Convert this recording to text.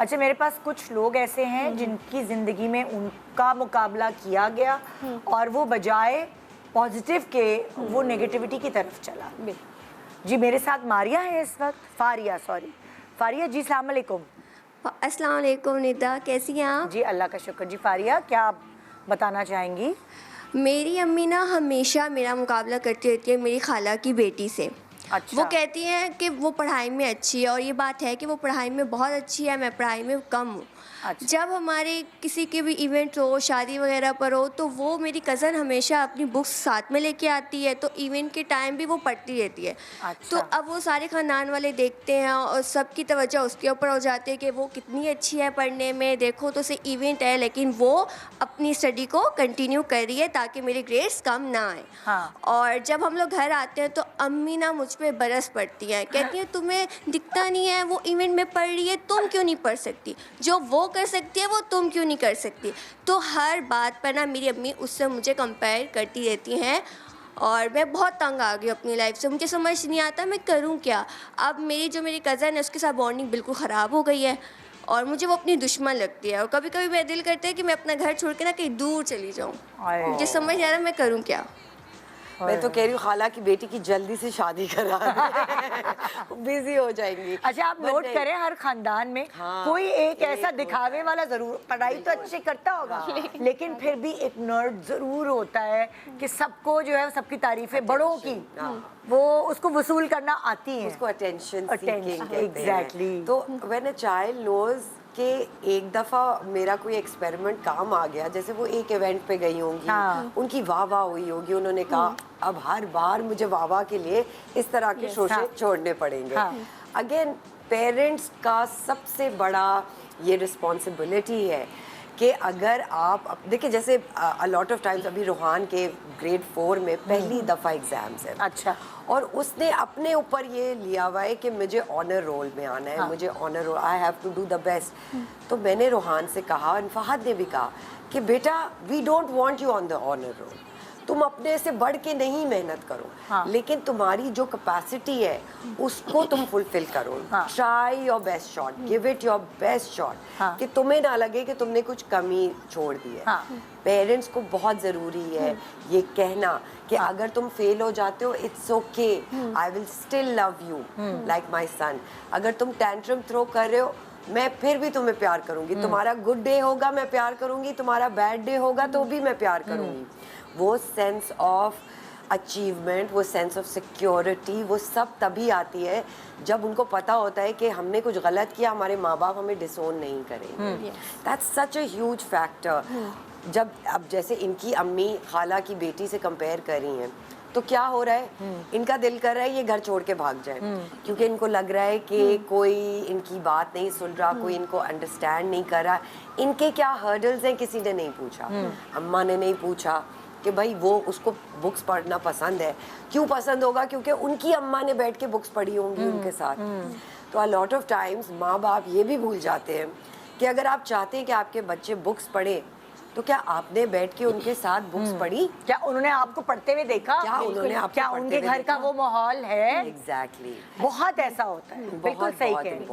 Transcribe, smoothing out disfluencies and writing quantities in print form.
अच्छा, मेरे पास कुछ लोग ऐसे हैं जिनकी ज़िंदगी में उनका मुकाबला किया गया और वो बजाय पॉजिटिव के वो नेगेटिविटी की तरफ चला। जी, मेरे साथ मारिया है इस वक्त, फारिया, सॉरी फारिया जी, अस्सलाम वालेकुम। अस्सलाम वालेकुम निदा, कैसी हैं आप? जी अल्लाह का शुक्र। जी फारिया, क्या आप बताना चाहेंगी? मेरी अम्मी ना हमेशा मेरा मुकाबला करती रहती है मेरी खाला की बेटी से। अच्छा। वो कहती हैं कि वो पढ़ाई में अच्छी है, और ये बात है कि वो पढ़ाई में बहुत अच्छी है, मैं पढ़ाई में कम हूँ। अच्छा। जब हमारे किसी के भी इवेंट हो, शादी वगैरह पर हो, तो वो मेरी कज़न हमेशा अपनी बुक्स साथ में लेके आती है, तो इवेंट के टाइम भी वो पढ़ती रहती है। अच्छा। तो अब वो सारे ख़ानदान वाले देखते हैं और सबकी तवज्जो उसके ऊपर हो जाती है कि वो कितनी अच्छी है पढ़ने में, देखो तो उसे इवेंट है लेकिन वो अपनी स्टडी को कंटिन्यू कर रही है ताकि मेरे ग्रेड्स कम ना आए। हाँ। और जब हम लोग घर आते हैं तो अम्मी ना मुझ पे बरस पड़ती हैं, कहती हैं तुम्हें दिखता नहीं है, वो इवेंट में पढ़ रही है, तुम क्यों नहीं पढ़ सकती? जो वो कर सकती है वो तुम क्यों नहीं कर सकती? तो हर बात पर ना मेरी अम्मी उससे मुझे कंपेयर करती रहती हैं और मैं बहुत तंग आ गई अपनी लाइफ से। मुझे समझ नहीं आता मैं करूं क्या। अब मेरी कज़न है उसके साथ बॉन्डिंग बिल्कुल ख़राब हो गई है और मुझे वो अपनी दुश्मन लगती है, और कभी कभी मेरा दिल करता है कि मैं अपना घर छोड़ के ना कहीं दूर चली जाऊँ। मुझे समझ नहीं आ रहा मैं करूँ क्या। मैं तो कह रही हूँ खाला की बेटी की जल्दी से शादी करा बिजी हो जाएंगी। अच्छा, आप नोट करें हर खानदान में कोई एक ऐसा दिखावे वाला जरूर, पढ़ाई तो अच्छे करता होगा लेकिन फिर भी एक नर्ड जरूर होता है कि सबको जो है सबकी तारीफें बड़ों की वो उसको वसूल करना आती है, उसको अटेंशन एग्जैक्टली। तो व्हेन अ चाइल्ड नोज कि एक दफ़ा मेरा कोई एक्सपेरिमेंट काम आ गया, जैसे वो एक इवेंट पे गई होंगी, उनकी वाह वाह हुई होगी, उन्होंने कहा अब हर बार मुझे वाह वाह के लिए इस तरह के शोशे छोड़ने पड़ेंगे। अगेन पेरेंट्स का सबसे बड़ा ये रिस्पॉन्सिबिलिटी है कि अगर आप देखिए, जैसे अ लॉट ऑफ टाइम्स अभी रूहान के ग्रेड 4 में पहली दफ़ा एग्ज़ाम्स है। अच्छा। और उसने अपने ऊपर ये लिया हुआ है कि मुझे ऑनर रोल में आना है, मुझे honour roll, I have to do the best. तो मैंने रूहान से कहा, फहद ने भी कहा कि बेटा we don't want you on the honour roll, तुम अपने से बढ़ के नहीं मेहनत करो, लेकिन तुम्हारी जो कैपेसिटी है उसको तुम फुलफिल करो। Try your best shot, give it your best shot, कि तुम्हें ना लगे कि तुमने कुछ कमी छोड़ दी है। पेरेंट्स को बहुत ज़रूरी है ये कहना कि अगर तुम फेल हो जाते हो it's okay, I will still love you like my son. अगर तुम टेंट्रम थ्रो कर रहे हो मैं फिर भी तुम्हें प्यार करूंगी, तुम्हारा गुड डे होगा मैं प्यार करूंगी, तुम्हारा बैड डे होगा तो भी मैं प्यार करूंगी। वो सेंस ऑफ अचीवमेंट, वो सेंस ऑफ सिक्योरिटी, वो सब तभी आती है जब उनको पता होता है कि हमने कुछ गलत किया, हमारे माँ बाप हमें डिसोन नहीं करेंगे। That's such a huge factor. जब अब जैसे इनकी अम्मी खाला की बेटी से कंपेयर कर रही हैं तो क्या हो रहा है, इनका दिल कर रहा है ये घर छोड़ के भाग जाए, क्योंकि इनको लग रहा है कि कोई इनकी बात नहीं सुन रहा, कोई इनको अंडरस्टैंड नहीं कर रहा। इनके क्या हर्डल्स हैं किसी ने नहीं पूछा, अम्मा ने नहीं पूछा कि भाई वो उसको बुक्स पढ़ना पसंद है, क्यों पसंद होगा, क्योंकि उनकी अम्मा ने बैठ के बुक्स पढ़ी होंगी उनके साथ। तो अ लॉट ऑफ टाइम्स माँ बाप ये भी भूल जाते हैं कि अगर आप चाहते हैं कि आपके बच्चे बुक्स पढ़े तो क्या आपने बैठ के उनके साथ बुक्स पढ़ी? क्या उन्होंने आपको पढ़ते हुए देखा? क्या उन्होंने आपको क्या उनके घर का वो माहौल है? एग्जैक्टली बहुत ऐसा होता है, बिल्कुल सही कह रही हैं।